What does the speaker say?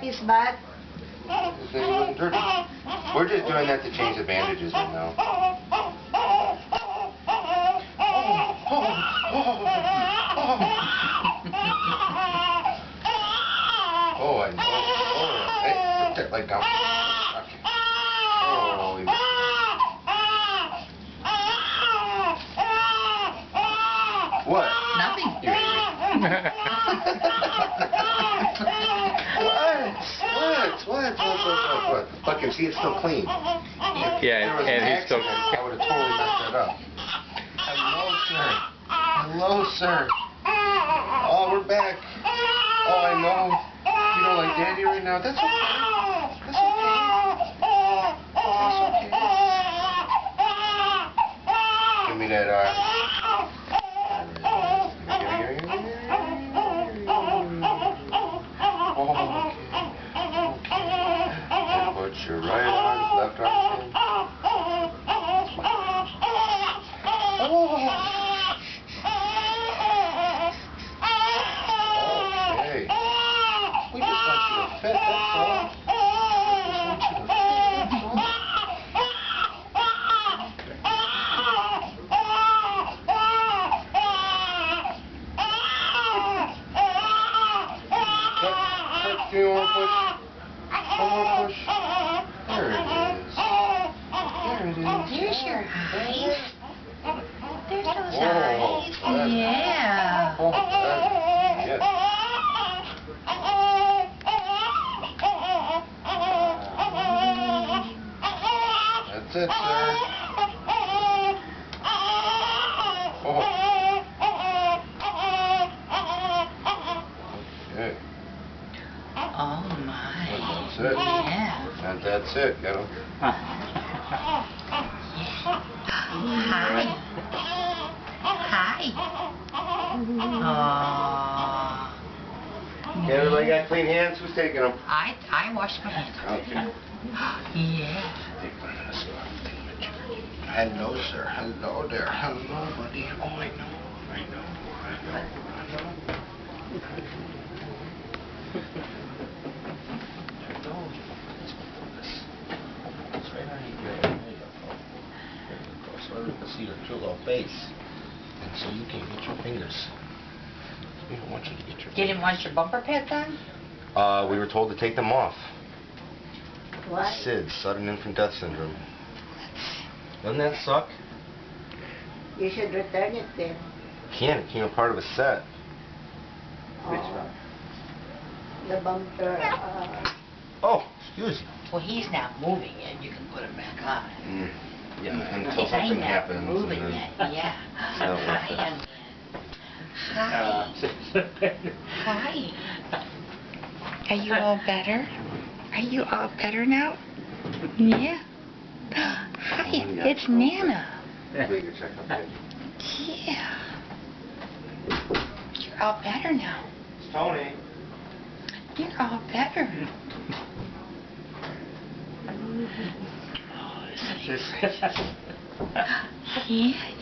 his butt? His thing wasn't dirty. We're just doing that to change the bandages right now. Oh, I know. Oh, hey, put that leg down. Okay. Holy. What? Nothing. What? Fucking see, it's still clean. Yeah, and he's still. I would have totally messed that up. Hello, sir. Hello, sir. Oh, we're back. Oh, I know. You don't like Daddy right now. That's okay. That's okay. That's okay. Give me that Put your right arm, left arm in. Okay. We just want you to fit, that's all. We just want you to fit, that's all. Do you want to push? One more push. There it is. There it is. There's your eyes. There's those Whoa. eyes. Yeah. Oh, yes. That's it, sir. Oh. Okay. Oh my. That's it. Yeah. And that's it. Get him. Hi. Hi. Aww. Everybody got clean hands? Who's taking them? I washed my hands. Okay. Yeah. Hello, sir. Hello there. Hello, buddy. Oh, I know. I know. It's right on your There you go. So we can see your cute little face. And so you can get your fingers. We don't want you to get your fingers. You didn't want your bumper pads on? We were told to take them off. What? SID, sudden infant death syndrome. Doesn't that suck? You should return it then. Can't. It came a part of a set. The bumper. Oh, excuse you. Well, he's not moving yet. You can put him back on. Yeah, until something happens. Moving and yet. then- Yeah. No, Hi. Hi. Are you all better? Are you all better now? Yeah. Hi, it's Nana. Make your check-up, baby. Yeah. You're all better now. It's Tony. You're all better. Oh, isn't he precious? Yeah,